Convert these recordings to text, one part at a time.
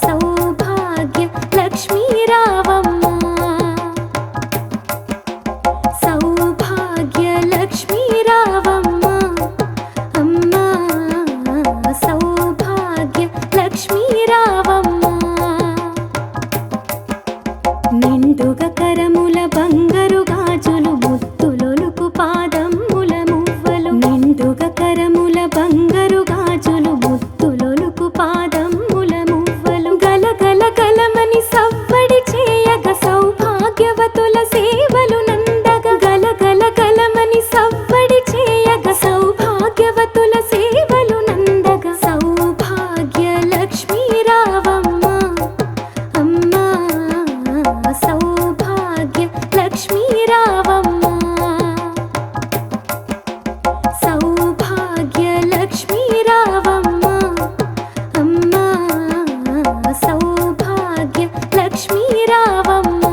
సౌభాగ్య లక్ష్మీ రావమ్మ సౌభాగ్య లక్ష్మీ రావమ్మ అమ్మ సౌభాగ్య లక్ష్మీ రావమ్మ నిండుగా కరముల బంగారు గాజులు ముత్తులొలుకు పాదముల మువ్వలు నిండుగా కరముల బంగారు గాజులు ముత్తులొలుకు పాదముల మువ్వలు గలగల గలమని సవ్వడి చేయగ సౌభాగ్యవతుల సేవలు నందగ గలగల గలమని సవ్వడి చేయగ సౌభాగ్యవతుల సేవలు నందగ సౌభాగ్య లక్ష్మీ రావమ్మ అమ్మ సౌభాగ్య లక్ష్మీ రావమ్మ సౌభాగ్య లక్ష్మీ రావమ్మ అమ్మ సౌభాగ్య లక్ష్మీ రావమ్మ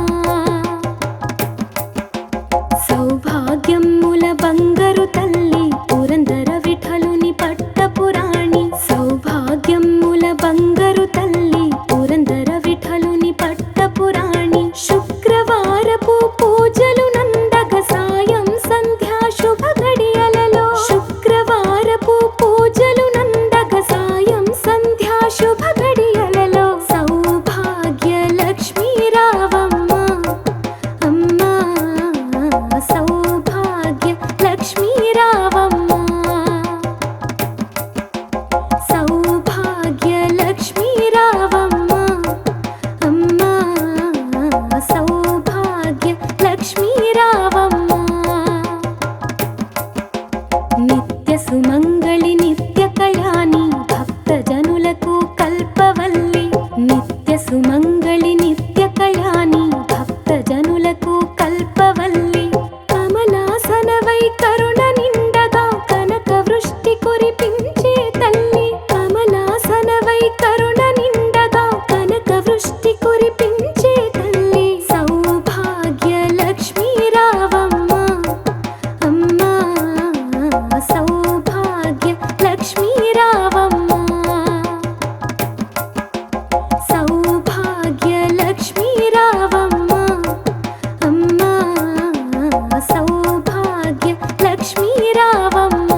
సౌభాగ్యముల బంగారు తల్లి పురందర విఠలుని పట్టపురాణి సౌభాగ్యముల బంగారు తల్లి పురందర విఠలుని పట్టపురాణి శుక్రవారపు పూజలు నందగ సాయం సంధ్యా శుభ గడియలలో శుక్రవారపు పూజలు నందగ సాయం సంధ్యా శుభ గడియలలో సౌభాగ్య లక్ష్మీ రావమ్మ అమ్మ సౌభాగ్య లక్ష్మీ రావమ్మ సౌభాగ్య లక్ష్మీ రావమ్మ అమ్మ సౌభాగ్య లక్ష్మీ రావమ్మ నిత్య సుమంగళి నిత్య కళ్యాణి భక్త జనులకు కల్పవల్లి నిత్య సుమంగళి నిత్య కళ్యాణి భక్త జనులకు కల్పవల్లి కమలాసనవై కరుణ నిండగా కనక వృష్టి కురిపించే తల్లి కమలాసనవై కరుణ నిండగా కనక వృష్టి కురిపించే తల్లి సౌభాగ్య లక్ష్మీ రావమ్మ అమ్మ సౌభాగ్య లక్ష్మీ రావమ్మ సౌభాగ్య లక్ష్మీ రావమ్మ అమ్మ సౌభాగ్య లక్ష్మీ రావమ్మ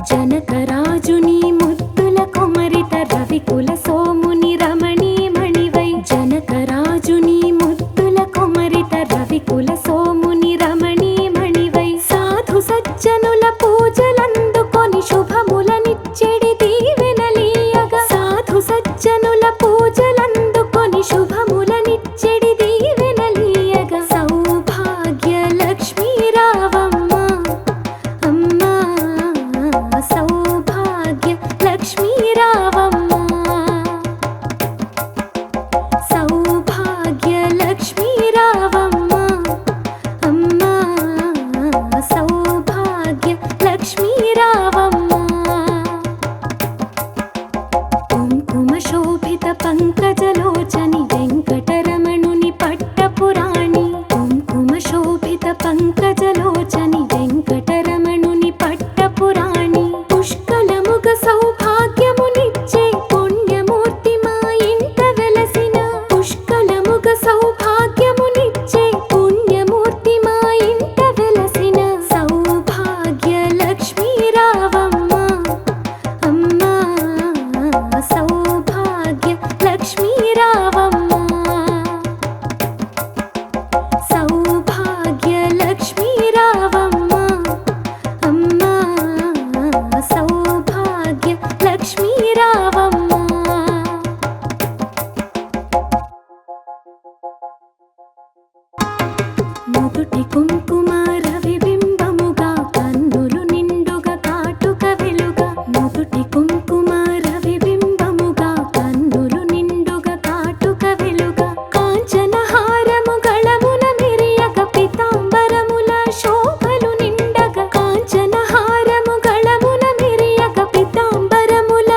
జనకరాజుని ముద్దుల కుమరిత రవికుల సోముని రమణీమణివై జనకరాజుని ముద్దుల కుమరిత రవికుల సోముని రమణీమణివై సాధు సజ్జనుల పూజలందుకొని శుభములనిచ్చెడి దీవెనలీయగా సాధు సజ్జనుల పూజలందుకొని శుభములనిచ్చెడి దీవెనలీయగా సౌభాగ్య లక్ష్మీ రావమ్మ అమ్మ సౌభాగ్య లక్ష్మీ రావమ్మ సౌభాగ్య లక్ష్మీ రావమ్మ అమ్మ సౌభాగ్య లక్ష్మీ రావమ్మ కుంకుమ శోభిత పంకజలోచని వెంకటరమణుని పట్టపురాణి కుంకుమ శోభిత పంకజలోచని వెంకటరమణుని పట్టపురాణి పుష్కలముగ సౌభాగ్యమునిచ్చే పుణ్యమూర్తి మా ఇంట వెలసిన పుష్కలముగ సౌభాగ్యమునిచ్చే పుణ్యమూర్తి మా ఇంట వెలసిన సౌభాగ్య లక్ష్మీ రావమ్మ అమ్మ సౌభాగ్య లక్ష్మీ రావమ్మ సౌభాగ్య లక్ష్మీ రావమ్మ అమ్మ సౌభాగ్య లక్ష్మీ రావమ్మ నుదుటి కుంకుమ రవిబింబముగా కన్నులు నిండుగా కాటుక వెలుగా నుదుటి కుంకుమ రవిబింబముగా కన్నులు నిండుగా కాటుక వెలుగా కాంచన హారము గళమున మెరియగ పితాంబరముల శోభలు నిండగ కాంచన హారము గళమున మెరియగ పితాంబరముల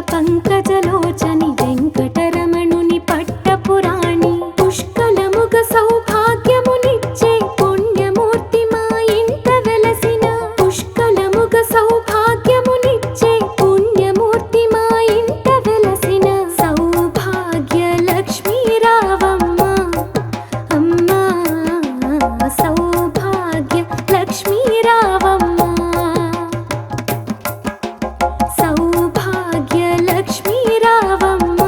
పంకజలోచని వెంకటరమణుని పట్టపురాణి పుష్కలముగ సౌభాగ్యమునిచ్చే పుణ్యమూర్తి మా ఇంట వెలసిన పుష్కలముగ సౌభాగ్యమునిచ్చే పుణ్యమూర్తి మా ఇంట వెలసిన సౌభాగ్య లక్ష్మీ రావమ్మ అమ్మా సౌభాగ్య లక్ష్మీ రావమ్మ సౌభాగ్య లక్ష్మీ రావమ్మ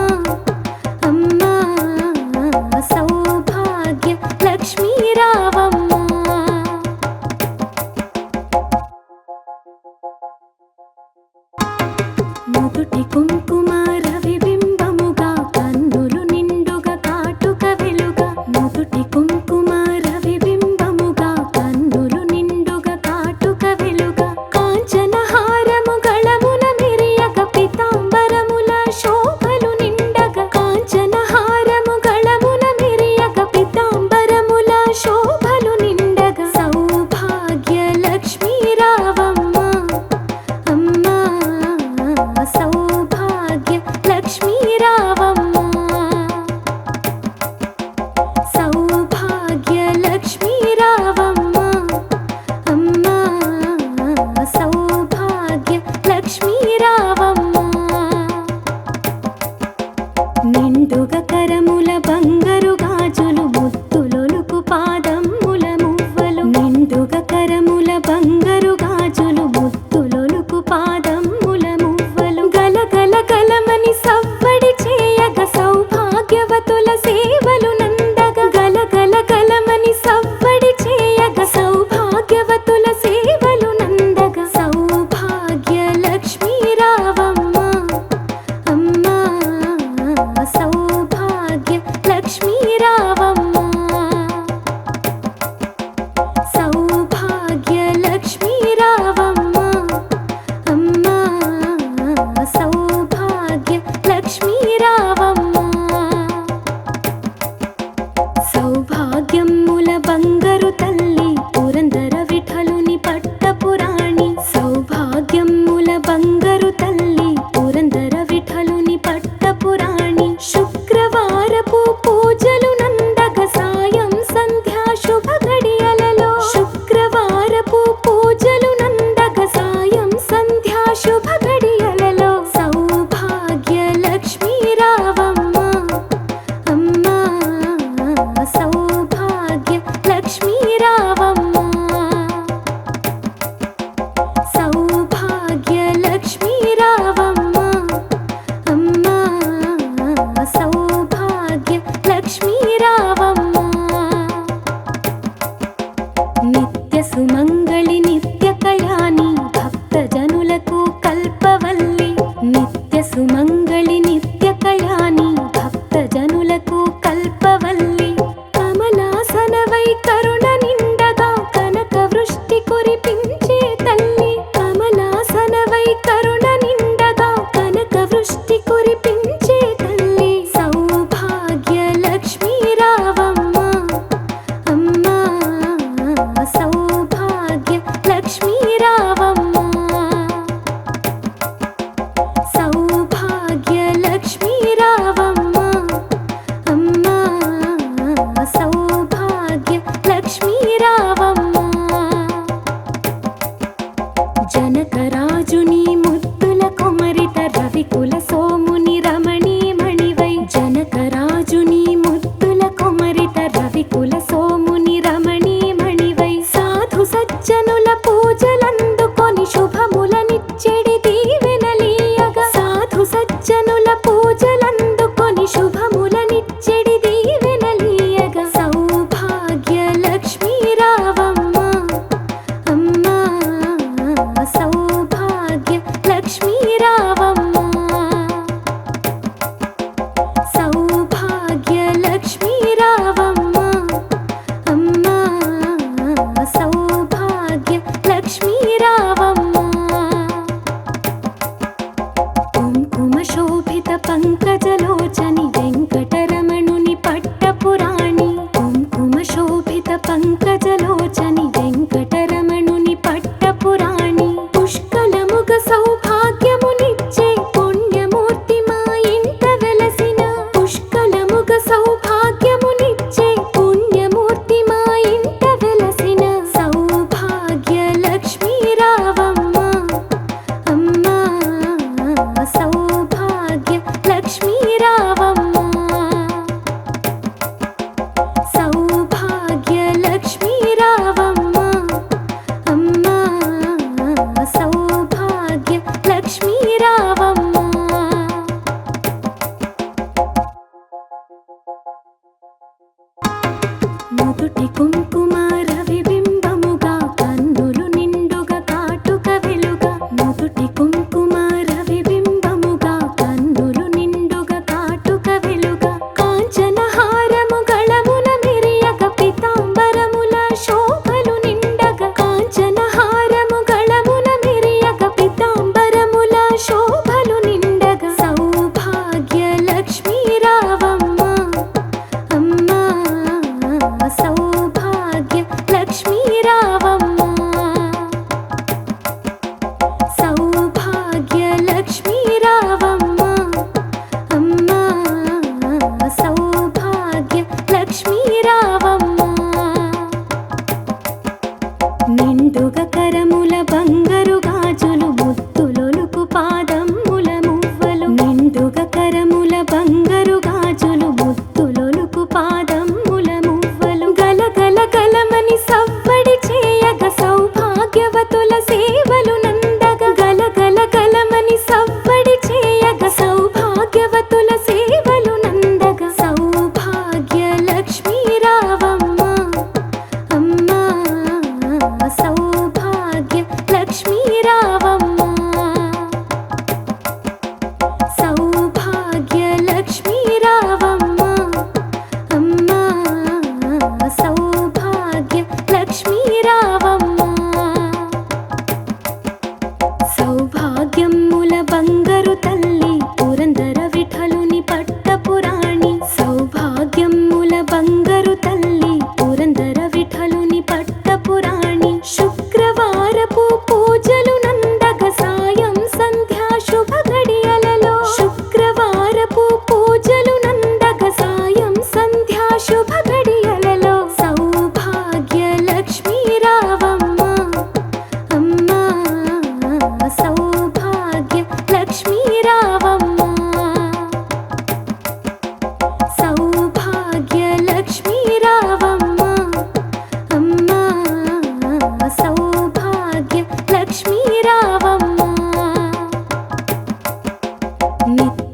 అమ్మా సౌభాగ్య లక్ష్మీ రావమ్మ నుదుటి కుంకుమ రవిబింబముగా కన్నులు నిండుగా కాటుక వెలుగా నుదుటి కుంకుమ రవిబింబముగా కన్నులు నిండుగా కాటుక వెలుగా కాంచన హారము గళమున మెరియగ పీతాంబరముల శోభలు నిండగా కాంచన హారము గళమున మెరియగ పీతాంబరముల శోభలు నిండగా సౌభాగ్య లక్ష్మీ రావమ్మ అమ్మా సౌభాగ్య లక్ష్మీ రావమ్మ సౌభాగ్య లక్ష్మీ రావమ్మ అమ్మా సౌభాగ్య లక్ష్మీ రావమ్మ నిండుగా కరముల బంగారు గాజులు ముత్తులొలుకు పాదమ్ముల మువ్వలు నిండుగా కరముల బంగారు గాజులు ముత్తులొలుకు పాదమ్ముల మువ్వలు గలగల గలమని సవ్వడి చేయగ సౌభాగ్యవతుల సేవలు నందగ గలగల గలమని సవ్వడి చేయగ సౌభాగ్యవతుల సేవలు నందగ సౌభాగ్య లక్ష్మీ రావమ్మ అమ్మా సౌభాగ్య లక్ష్మీ రావమ్మ సౌభాగ్య లక్ష్మీ రావమ్మ అమ్మా సౌభాగ్య లక్ష్మీ రావమ్మ సౌభాగ్యముల బంగారు తల్లి పురందర విఠలుని పట్టపురాణి సౌభాగ్యముల బంగారు తల్లి పురందర విఠలుని పట్టపురాణి శుక్రవారపు పూజలు నందగ సాయం సంధ్యా శుభ గడియలలో శుక్రవారపు పూజలు నందగ సాయం సంధ్యా శుభ గడియలలో సౌభాగ్య లక్ష్మీ రావమ్మ అమ్మా సౌభాగ్య లక్ష్మీ రావమ్మ సౌభాగ్య లక్ష్మీ రావమ్మ అమ్మా సౌభాగ్య లక్ష్మీ రావమ్మ నిత్య సుమంగళి నిత్య కళ్యాణి భక్త జనులకు కల్పవల్లి నిత్య సుమంగళి నిత్య కళ్యాణి భక్త జనులకు కల్పవల్లి కమలాసనవై కరుణ నిండగా కనక వృష్టి కురిపించే తల్లి కమలాసనవై కరుణ నిండగా కనక వృష్టి కురిపించే తల్లి సౌభాగ్య లక్ష్మీ రావమ్మ అమ్మా సౌభాగ్య లక్ష్మీ రావమ్మ సౌభాగ్య లక్ష్మీ రావమ్మ అమ్మా సౌభాగ్య లక్ష్మీ రావమ్మ జనకరాజుని ముద్దుల కుమరిత రవికుల సోముని రమణీమణివై జనకరాజుని ముద్దుల కుమరిత రవికుల సోముని రమణీమణివై సాధు సజ్జనుల పూజలందుకొని శుభములనిచ్చెడి దీవెనలీయగా సాధు సజ్జనుల పూజలందుకొని శుభములనిచ్చెడి దీవెనలీయగా సౌభాగ్య లక్ష్మీ రావమ్మ అమ్మా సౌభాగ్య లక్ష్మీ రావమ్మ సౌభాగ్య లక్ష్మీ రావమ్మ అమ్మా సౌభాగ్య లక్ష్మీ రావమ్మ కుంకుమ శోభిత పంకజలోచని వెంకటరమణుని పట్టపురాణి కుంకుమ శోభిత పంకజలోచని వెంకటరమణుని పట్టపురాణి పుష్కలముగ సౌభాగ్యమునిచ్చే పుణ్యము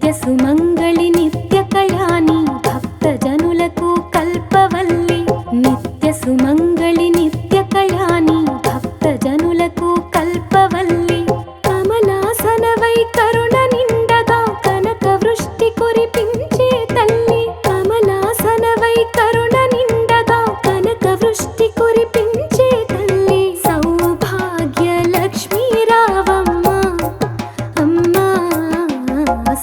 నిత్య సుమంగళి నిత్య కళ్యాణి భక్తజనులకు కల్పవల్లి నిత్య సుమంగళి నిత్య కళ్యాణి భక్తజనులకు కల్పవల్లి కమలాసనవై కరుణ నిండగా కనక వృష్టి కురిపించే తల్లి కమలాసనవై కరుణ నిండగా కనక వృష్టి కురిపించే తల్లి సౌభాగ్య లక్ష్మీ రావమ్మ అమ్మా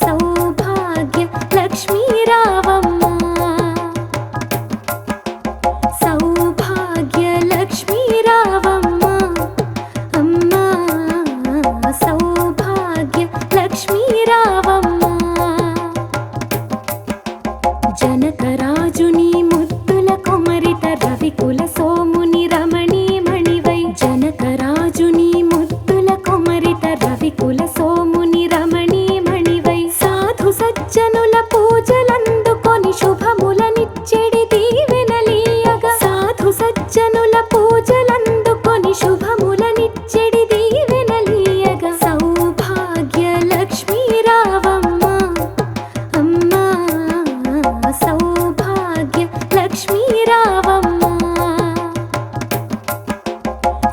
సౌభాగ్య లక్ష్మీ రావమ్మ సౌభాగ్య లక్ష్మీ రావమ్మ అమ్మా సౌభాగ్య లక్ష్మీ రావమ్మ జనకరాజుని ముద్దుల కుమరిత రవికుల సోముని రమణీమణివై జనకరాజుని ముద్దుల కుమరిత రవికుల సోముని రమణీమణివై సాధు సజ్జనుల పూజలందుకొని శుభములనిచ్చెడి దీవెనలీయగా సాధు సజ్జనుల పూజలందుకొని శుభములనిచ్చెడి దీవెనలీయగా సౌభాగ్య లక్ష్మీ రావమ్మ అమ్మా సౌభాగ్య లక్ష్మీ రావమ్మ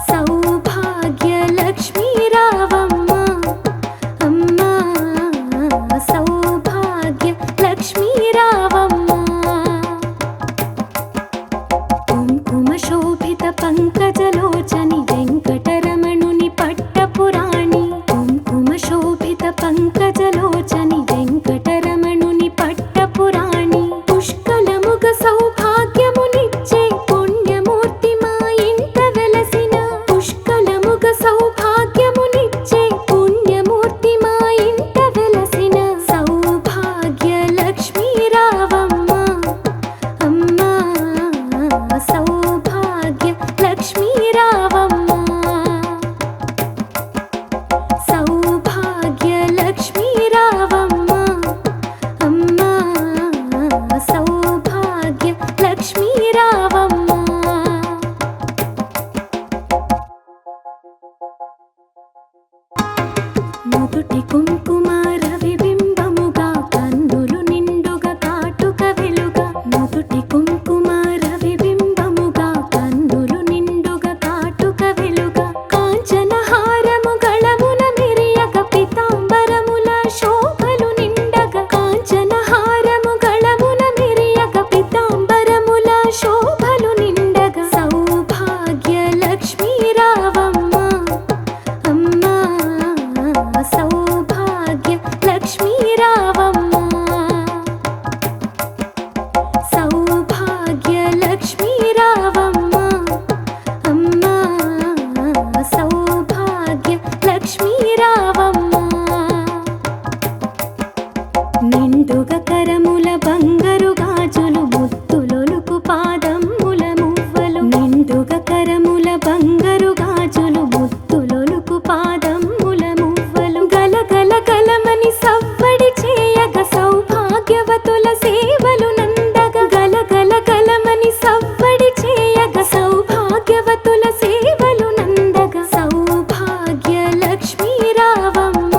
సౌభాగ్య లక్ష్మీ రావమ్మ అమ్మా సౌభాగ్య లక్ష్మీ రావమ్మ కుంకుమ శోభిత పంకజలోచని వెంకటరమణుని పట్టపురాణి కుంకుమ శోభిత పంకజలోచని వెంకటరమణుని పట్టపురాణి పుష్కలముగ సౌభాగ్యమునిచ్చే పుణ్యమూర్తి మా ఇంట వెలసిన పుష్కలముగ సౌభాగ్యమునిచ్చే పుణ్యమూర్తి మా ఇంట వెలసిన సౌభాగ్య లక్ష్మీ రావమ్మ అమ్మా సౌభాగ్య లక్ష్మీ రావమ్మ సౌభాగ్య లక్ష్మీ రావమ్మ అమ్మా సౌభాగ్య లక్ష్మీ రావమ్మ నుదుటి కుంకుమ రవిబింబముగా కన్నులు నిండుగా కాటుక వెలుగా నుదుటి కుంకుమ రవిబింబముగా కన్నులు నిండుగా కాటుక వెలుగా కాంచన హారము గళమున మెరియగ పితాంబరముల శోభలు నిండగా కాంచన హారము గళమున మెరియగ పితాంబరముల శోభలు నిండగా సౌభాగ్య లక్ష్మీ రావమ్మ అమ్మా సౌభాగ్య లక్ష్మీ రావమ్మ సౌభాగ్య లక్ష్మీ రావమ్మ అమ్మా సౌభాగ్య లక్ష్మీ రావమ్మ నిండుగ కరముల బంగారు గాజులు ముత్తులొలుకు పాదమ్ముల మువ్వలు నిండుగ కరముల బంగారు గాజులు ముత్తులొలుకు పాదమ్ముల మువ్వలు గలగల గలమని సవ్వడి చేయగ సౌభాగ్యవతుల సేవలు నందగ గలగల గలమని సవ్వడి చేయగ సౌభాగ్యవతుల సేవలు నందగ సౌభాగ్య లక్ష్మీ రావమ్మ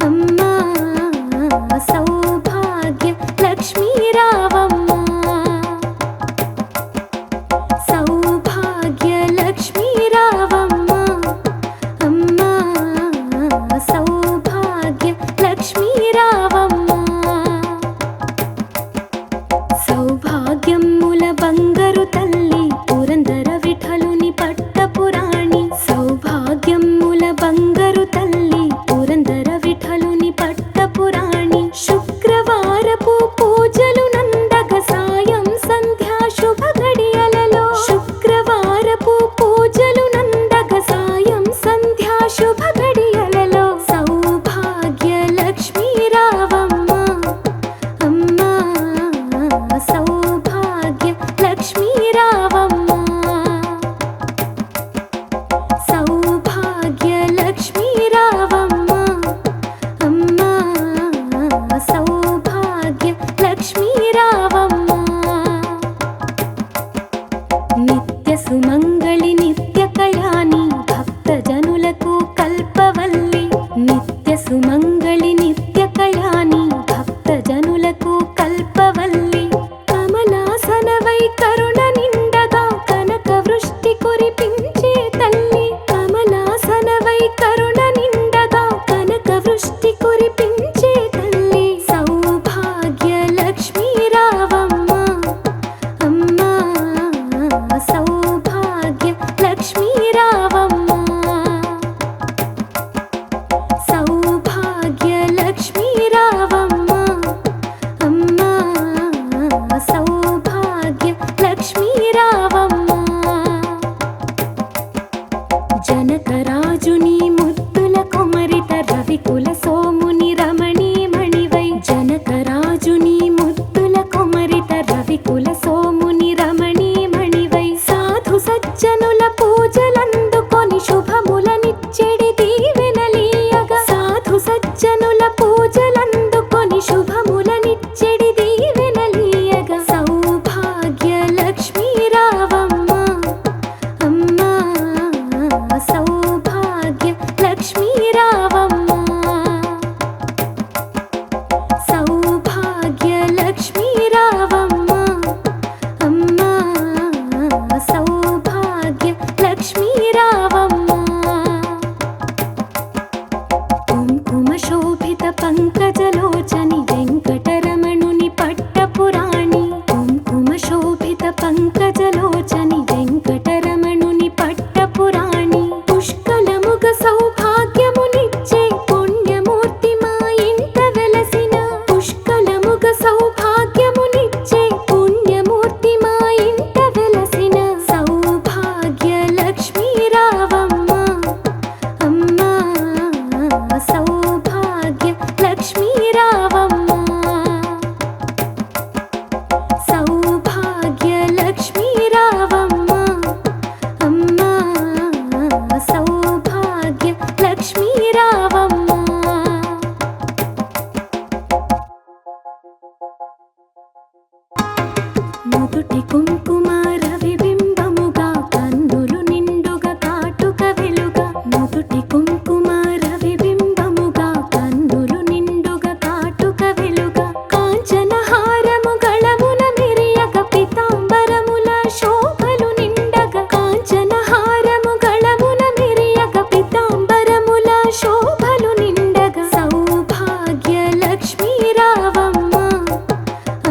అమ్మా సౌభాగ్య పంకజలోచని వెంకటరమణుని పట్టపురాణి కుంకుమ శోభిత పంకజలోచని వెంకటరమణుని పట్టపురాణి పుష్కలముగ సౌభాగ్యమునిచ్చే పుణ్యమూర్తి మా ఇంట వెలసిన పుష్కలముగ సౌభాగ్యమునిచ్చే పుణ్యమూర్తి మా ఇంట వెలసిన సౌభాగ్య లక్ష్మీ రావమ్మ అమ్మా సౌభాగ్య లక్ష్మీ రావమ్మ సౌభాగ్య లక్ష్మీ రావమ్మ అమ్మా సౌభాగ్య లక్ష్మీ రావమ్మ నుదుటి కుంకుమ రవిబింబముగా కన్నులు నిండుగా కాటుక వెలుగా నుదుటి కుంకుమ రవిబింబముగా కన్నులు నిండుగా కాటుక వెలుగా కాంచన హారము గళమున మెరియగ పీతాంబరముల శోభలు నిండగా కాంచన హారము గళమున మెరియగ పీతాంబరముల శోభలు నిండగా సౌభాగ్య లక్ష్మీ రావమ్మ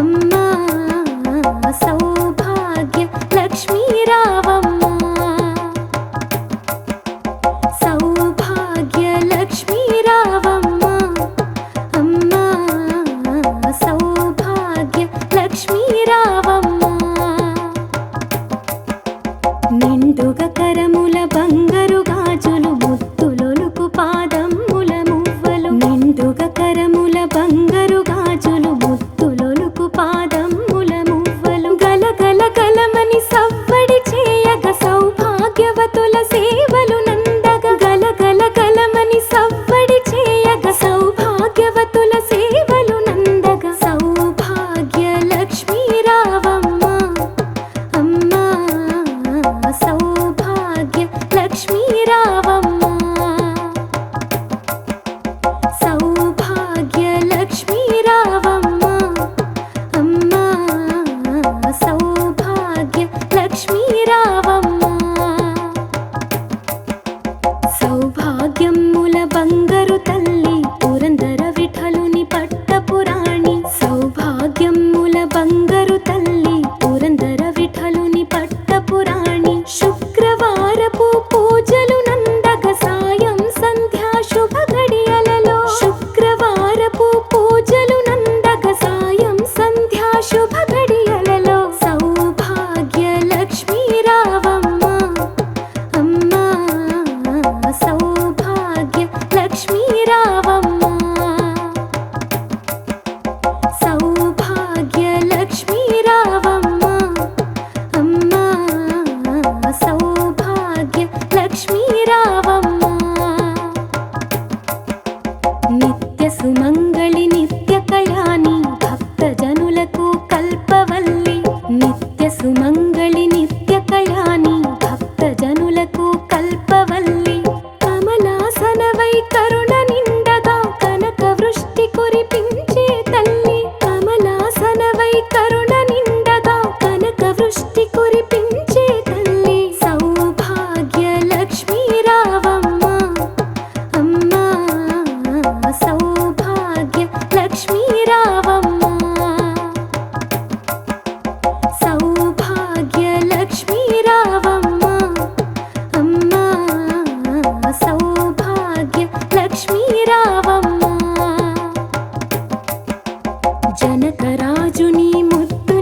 అమ్మా సౌభాగ్య లక్ష్మీ రావమ్మ సౌభాగ్య లక్ష్మీ రావమ్మ అమ్మా సౌభాగ్య లక్ష్మీ రావమ్మ నిండుగా కరముల బంగారు గాజులు ముత్తులొలుకు పాదమ్ముల మువ్వలు నిండుగా కరముల బంగారు గాజులు ముత్తులొలుకు పాదమ్ముల మువ్వలు గలగల గలమని సవ్వడి చేయగ సౌభాగ్యవతుల సేవలు నందగ గలగల గలమని సవ్వడి చేయగ సౌభాగ్యవతుల సేవలు నందగ సౌభాగ్య లక్ష్మీ రావమ్మ అమ్మా సౌభాగ్య లక్ష్మీ రావమ్మ సౌభాగ్య లక్ష్మీ రావమ్మ అమ్మా సౌభాగ్య లక్ష్మీ రావమ్మ సౌభాగ్యముల బంగారు తల్లి పురందర విఠలుని పట్టపురాణి సౌభాగ్యముల బంగారు తల్లి పురందర విఠలుని పట్టపురాణి శుక్రవారపు పూజలు నందగ సాయం సంధ్యా శుభ గడియలలో శుక్రవారపు పూజలు నందగ సాయం సంధ్యా శుభ గడియలలో సౌభాగ్య లక్ష్మీ రావమ్మ అమ్మా సౌభాగ్య లక్ష్మీ రావమ్మ సౌభాగ్య లక్ష్మీ రావమ్మ అమ్మా సౌభాగ్య లక్ష్మీ రావమ్మ నిత్య సుమంగళి నిత్య కళ్యాణి భక్త జనులకు కల్పవల్లి నిత్య సుమంగళి నిత్య కళ్యాణి భక్త జనులకు కల్పవల్లి కమలాసనవై కరుణ నిండగా కనక వృష్టి కురిపించే తల్లి కమలాసనవై కరుణ నిండగా కనక వృష్టి కురిపించే తల్లి సౌభాగ్య లక్ష్మీ రావమ్మ అమ్మా సౌభాగ్య లక్ష్మీ రావమ్మ సౌభాగ్య లక్ష్మీ రావమ్మ అమ్మా సౌభాగ్య లక్ష్మీ రావమ్మ జనకరాజుని ముద్దు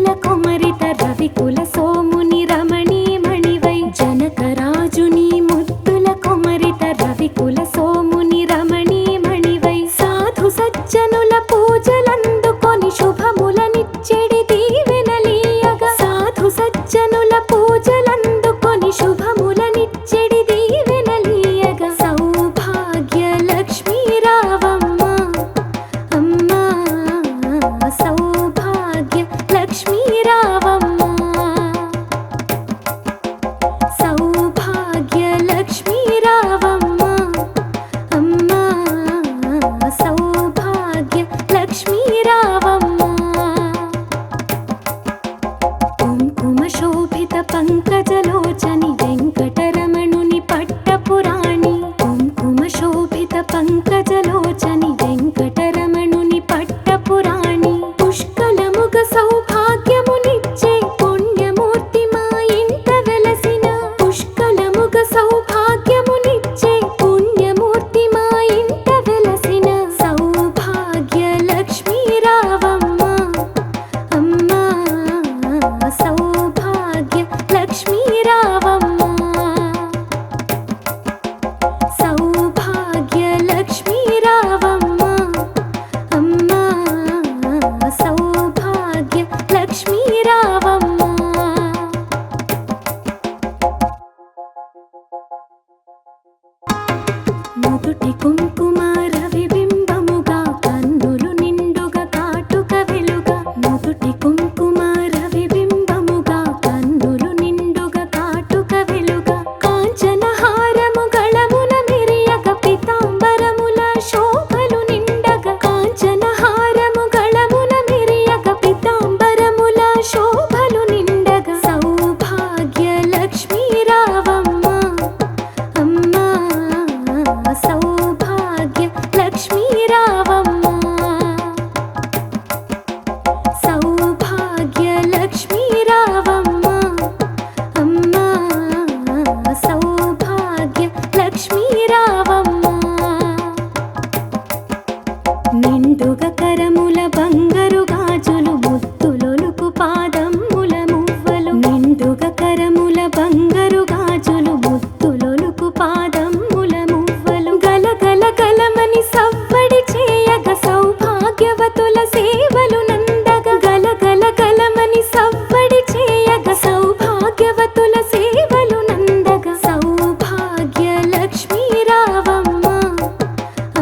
సౌభాగ్యవతుల సేవలు నందగ గలగల గలమని సవ్వడి చేయగ సౌభాగ్యవతుల సేవలు నందగ సౌభాగ్య లక్ష్మీ రావమ్మ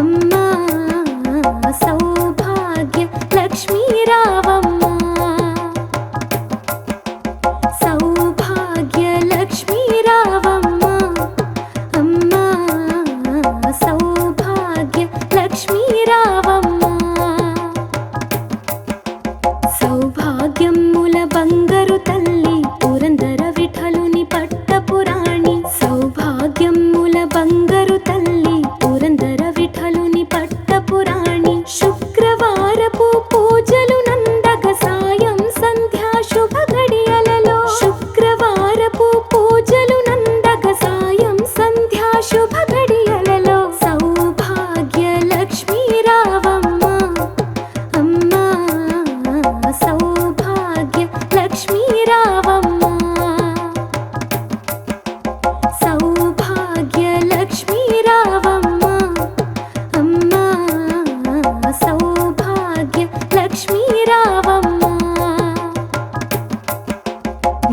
అమ్మా సౌభాగ్య లక్ష్మీ రావమ్మ సౌభాగ్య లక్ష్మీ రావమ్మ అమ్మా సౌభాగ్య లక్ష్మీ రావమ్మ సౌభాగ్యముల బంగారు తల్లి పురందర విఠలుని పట్టపురాణి సౌభాగ్యముల బంగారు తల్లి పురందర విఠలుని పట్టపురాణి శుక్రవారపు పూజలు నందగ సాయం సంధ్యా శుభ గడియలలో శుక్రవారపు పూజలు నందగ సాయం సంధ్యా శుభ గడియలలో సౌభాగ్య లక్ష్మీ రావమ్మ అమ్మా సౌభాగ్య లక్ష్మీ రావమ్మ సౌభాగ్య లక్ష్మీ రావమ్మ అమ్మా సౌభాగ్య లక్ష్మీ రావమ్మ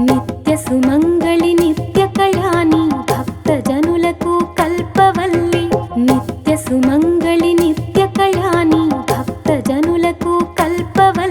నిత్య సుమంగళి నిత్య కళ్యాణి భక్త జనులకు కల్పవల్లి నిత్య సుమంగళి నిత్య కళ్యాణి భక్త జనులకు కల్పవల్లి